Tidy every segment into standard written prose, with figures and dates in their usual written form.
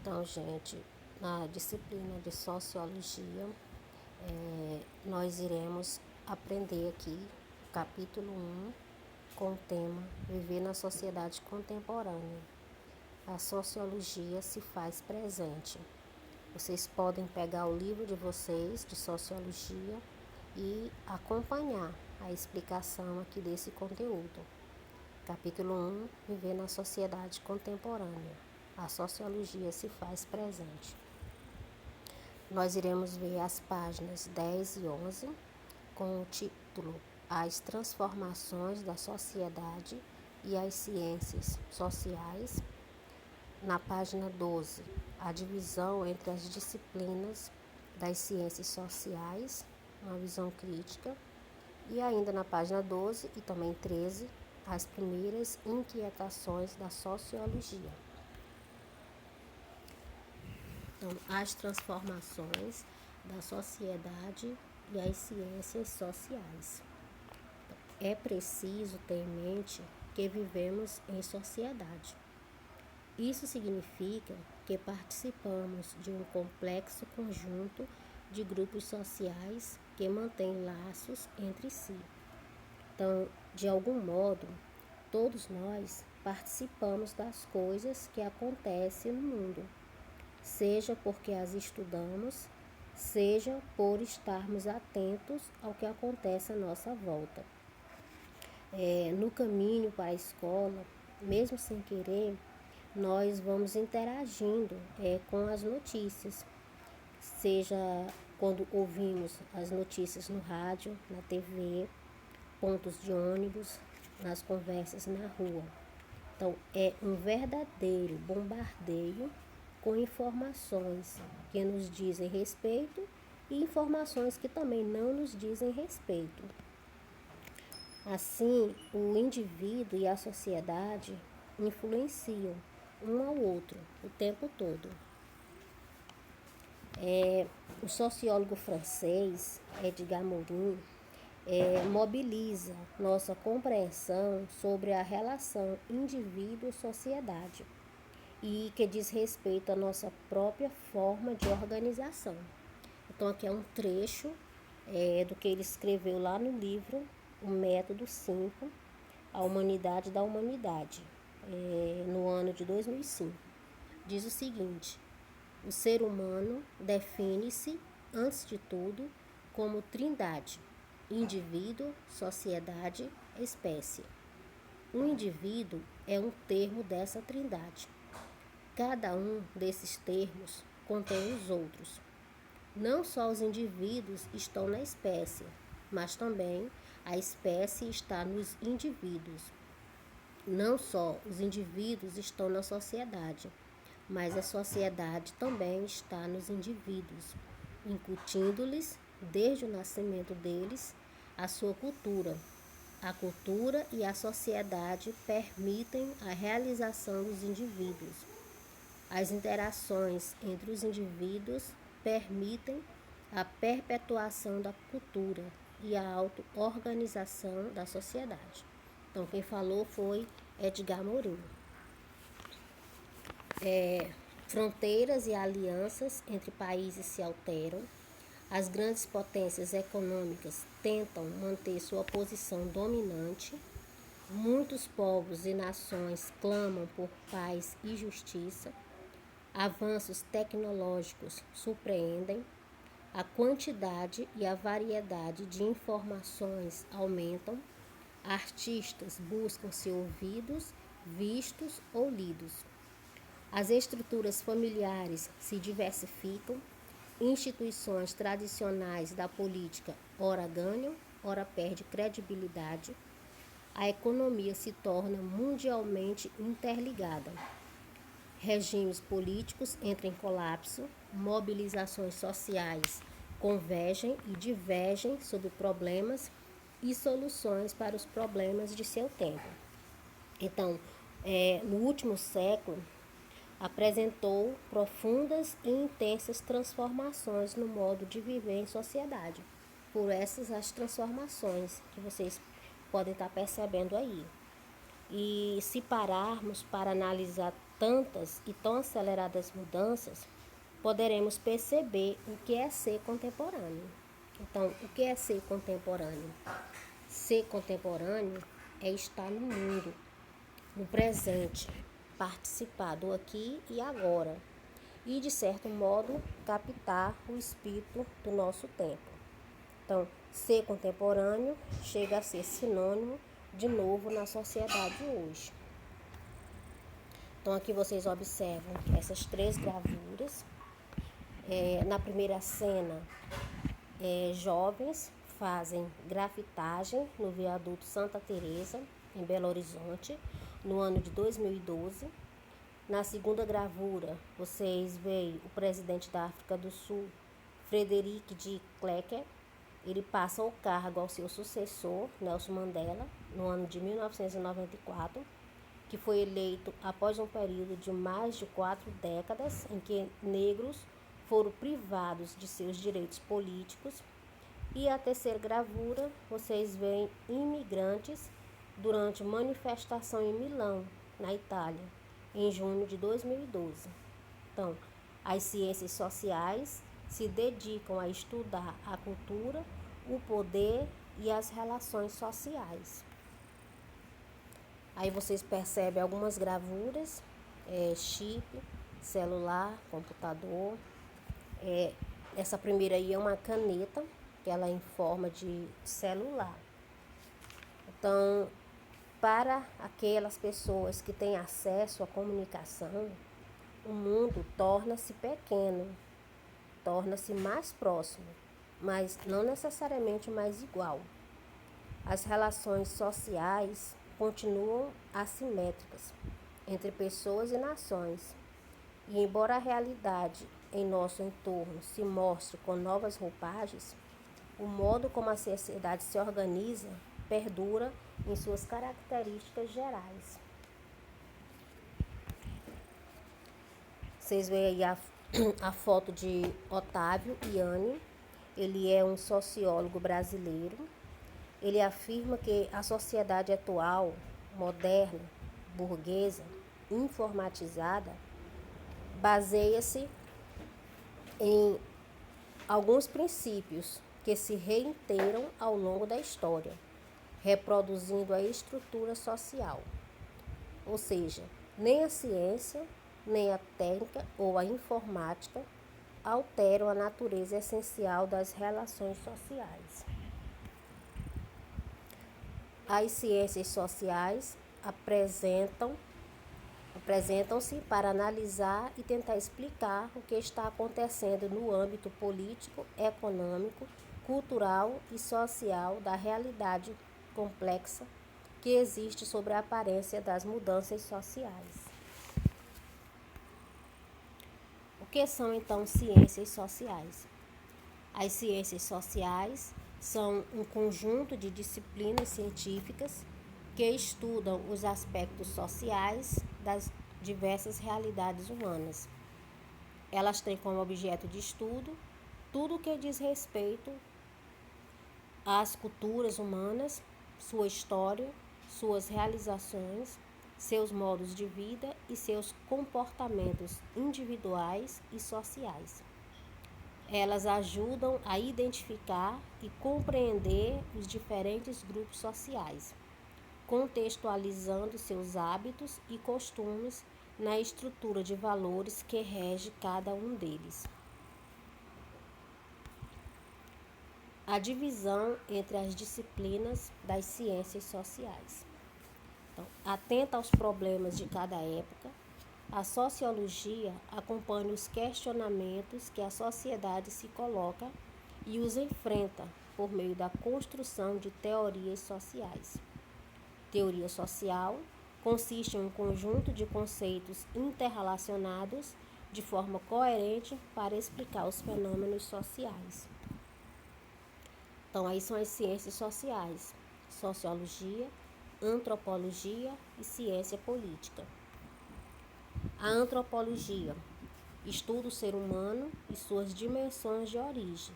Então, gente, na disciplina de Sociologia, nós iremos aprender aqui, capítulo 1, com o tema Viver na Sociedade Contemporânea. A Sociologia se faz presente. Vocês podem pegar o livro de vocês, de Sociologia, e acompanhar a explicação aqui desse conteúdo. Capítulo 1, Viver na Sociedade Contemporânea. A Sociologia se faz presente. Nós iremos ver as páginas 10 e 11, com o título As Transformações da Sociedade e as Ciências Sociais. Na página 12, a divisão entre as disciplinas das ciências sociais, uma visão crítica. E ainda na página 12 e também 13, as primeiras inquietações da sociologia. Então, as transformações da sociedade e as ciências sociais. É preciso ter em mente que vivemos em sociedade. Isso significa que participamos de um complexo conjunto de grupos sociais que mantêm laços entre si. Então, de algum modo, todos nós participamos das coisas que acontecem no mundo, seja porque as estudamos, seja por estarmos atentos ao que acontece à nossa volta. No caminho para a escola, mesmo sem querer, nós vamos interagindo com as notícias, seja quando ouvimos as notícias no rádio, na TV, pontos de ônibus, nas conversas na rua. Então, é um verdadeiro bombardeio com informações que nos dizem respeito e informações que também não nos dizem respeito. Assim, o indivíduo e a sociedade influenciam um ao outro o tempo todo. O sociólogo francês Edgar Morin mobiliza nossa compreensão sobre a relação indivíduo-sociedade e que diz respeito à nossa própria forma de organização. Então, aqui é um trecho do que ele escreveu lá no livro O Método 5, A Humanidade da Humanidade, no ano de 2005. Diz o seguinte: o ser humano define-se, antes de tudo, como trindade: indivíduo, sociedade, espécie. O indivíduo é um termo dessa trindade. Cada um desses termos contém os outros. Não só os indivíduos estão na espécie, mas também a espécie está nos indivíduos. Não só os indivíduos estão na sociedade, mas a sociedade também está nos indivíduos, incutindo-lhes, desde o nascimento deles, a sua cultura. A cultura e a sociedade permitem a realização dos indivíduos. As interações entre os indivíduos permitem a perpetuação da cultura e a auto-organização da sociedade. Então, quem falou foi Edgar Morin. Fronteiras e alianças entre países se alteram. As grandes potências econômicas tentam manter sua posição dominante. Muitos povos e nações clamam por paz e justiça. Avanços tecnológicos surpreendem. A quantidade e a variedade de informações aumentam. Artistas buscam ser ouvidos, vistos ou lidos. As estruturas familiares se diversificam. Instituições tradicionais da política ora ganham, ora perdem credibilidade. A economia se torna mundialmente interligada. Regimes políticos entram em colapso. Mobilizações sociais convergem e divergem sobre problemas e soluções para os problemas de seu tempo. Então, no último século, apresentou profundas e intensas transformações no modo de viver em sociedade. Por essas as transformações que vocês podem estar percebendo aí. E se pararmos para analisar tantas e tão aceleradas mudanças, poderemos perceber o que é ser contemporâneo. Então, o que é ser contemporâneo? Ser contemporâneo é estar no mundo, no presente, participar do aqui e agora e, de certo modo, captar o espírito do nosso tempo. Então, ser contemporâneo chega a ser sinônimo de novo na sociedade hoje. Então, aqui vocês observam essas 3 gravuras. Na primeira cena, jovens fazem grafitagem no viaduto Santa Teresa, em Belo Horizonte, no ano de 2012. Na segunda gravura, vocês veem o presidente da África do Sul, Frederick de Klerk. Ele passa o cargo ao seu sucessor, Nelson Mandela, no ano de 1994, que foi eleito após um período de mais de 4 décadas em que negros foram privados de seus direitos políticos. E a terceira gravura, vocês veem imigrantes durante manifestação em Milão, na Itália, em junho de 2012. Então, as ciências sociais se dedicam a estudar a cultura, o poder e as relações sociais. Aí vocês percebem algumas gravuras, chip, celular, computador. Essa primeira aí é uma caneta, que ela é em forma de celular. Então, para aquelas pessoas que têm acesso à comunicação, o mundo torna-se pequeno, torna-se mais próximo, mas não necessariamente mais igual. As relações sociais continuam assimétricas entre pessoas e nações. E embora a realidade em nosso entorno se mostre com novas roupagens, o modo como a sociedade se organiza perdura em suas características gerais. Vocês veem aí a foto de Otávio Yanni. Ele é um sociólogo brasileiro. Ele afirma que a sociedade atual, moderna, burguesa, informatizada, baseia-se em alguns princípios que se reiteram ao longo da história, reproduzindo a estrutura social. Ou seja, nem a ciência, nem a técnica ou a informática alteram a natureza essencial das relações sociais. As ciências sociais apresentam-se para analisar e tentar explicar o que está acontecendo no âmbito político, econômico, cultural e social da realidade complexa que existe sobre a aparência das mudanças sociais. O que são, então, ciências sociais? As ciências sociais são um conjunto de disciplinas científicas que estudam os aspectos sociais das diversas realidades humanas. Elas têm como objeto de estudo tudo o que diz respeito às culturas humanas, sua história, suas realizações, seus modos de vida e seus comportamentos individuais e sociais. Elas ajudam a identificar e compreender os diferentes grupos sociais, contextualizando seus hábitos e costumes na estrutura de valores que rege cada um deles. A divisão entre as disciplinas das ciências sociais. Então, atenta aos problemas de cada época, a sociologia acompanha os questionamentos que a sociedade se coloca e os enfrenta por meio da construção de teorias sociais. Teoria social consiste em um conjunto de conceitos interrelacionados de forma coerente para explicar os fenômenos sociais. Então, aí são as ciências sociais: sociologia, antropologia e ciência política. A antropologia estuda o ser humano e suas dimensões de origem,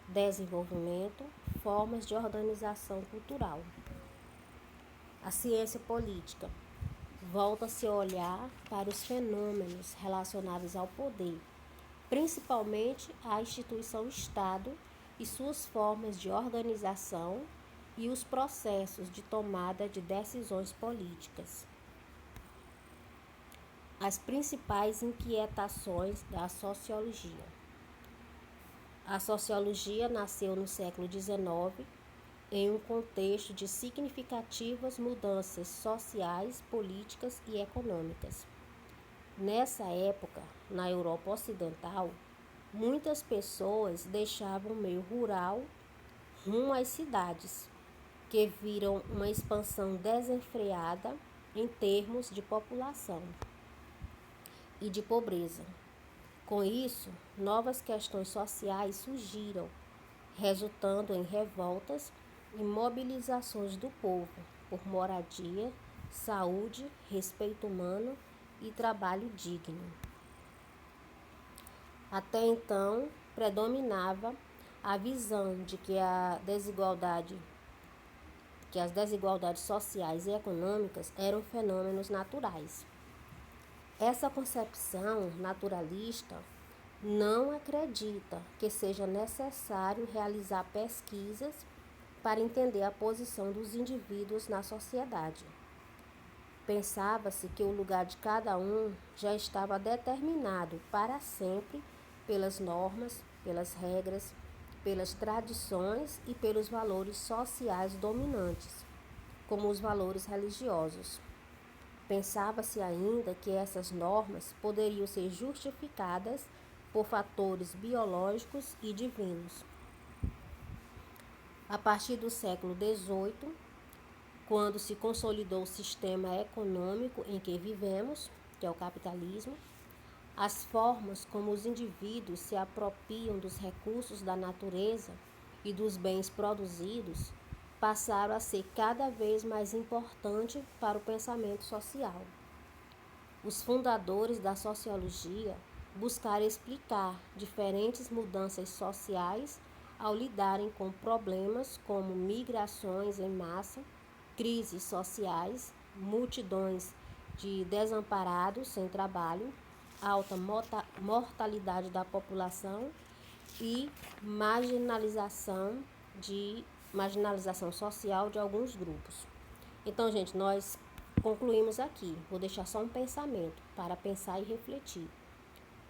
desenvolvimento, formas de organização cultural. A ciência política volta-se a olhar para os fenômenos relacionados ao poder, principalmente a instituição Estado e suas formas de organização e os processos de tomada de decisões políticas. As principais inquietações da sociologia. A sociologia nasceu no século XIX em um contexto de significativas mudanças sociais, políticas e econômicas. Nessa época, na Europa Ocidental, muitas pessoas deixavam o meio rural rumo às cidades, que viram uma expansão desenfreada em termos de população e de pobreza. Com isso, novas questões sociais surgiram, resultando em revoltas e mobilizações do povo por moradia, saúde, respeito humano e trabalho digno. Até então, predominava a visão de que as desigualdades sociais e econômicas eram fenômenos naturais. Essa concepção naturalista não acredita que seja necessário realizar pesquisas para entender a posição dos indivíduos na sociedade. Pensava-se que o lugar de cada um já estava determinado para sempre pelas normas, pelas regras, pelas tradições e pelos valores sociais dominantes, como os valores religiosos. Pensava-se ainda que essas normas poderiam ser justificadas por fatores biológicos e divinos. A partir do século XVIII, quando se consolidou o sistema econômico em que vivemos, que é o capitalismo, as formas como os indivíduos se apropriam dos recursos da natureza e dos bens produzidos passaram a ser cada vez mais importante para o pensamento social. Os fundadores da sociologia buscaram explicar diferentes mudanças sociais ao lidarem com problemas como migrações em massa, crises sociais, multidões de desamparados sem trabalho, alta mortalidade da população e marginalização social de alguns grupos. Então, gente, nós concluímos aqui. Vou deixar só um pensamento para pensar e refletir.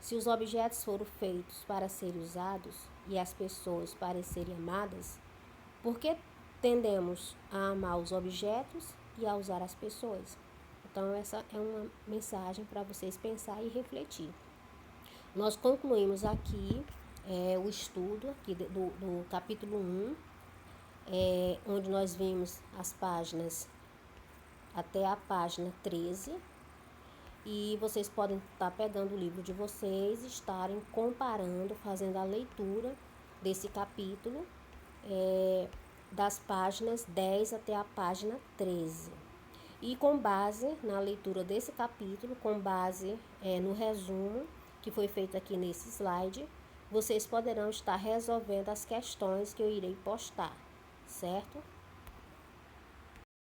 Se os objetos foram feitos para serem usados e as pessoas para serem amadas, por que tendemos a amar os objetos e a usar as pessoas? Então, essa é uma mensagem para vocês pensar e refletir. Nós concluímos aqui o estudo aqui do capítulo 1, onde nós vimos as páginas até a página 13. E vocês podem estar pegando o livro de vocês e estarem comparando, fazendo a leitura desse capítulo, das páginas 10 até a página 13. E com base na leitura desse capítulo, com base no resumo que foi feito aqui nesse slide, vocês poderão estar resolvendo as questões que eu irei postar, certo?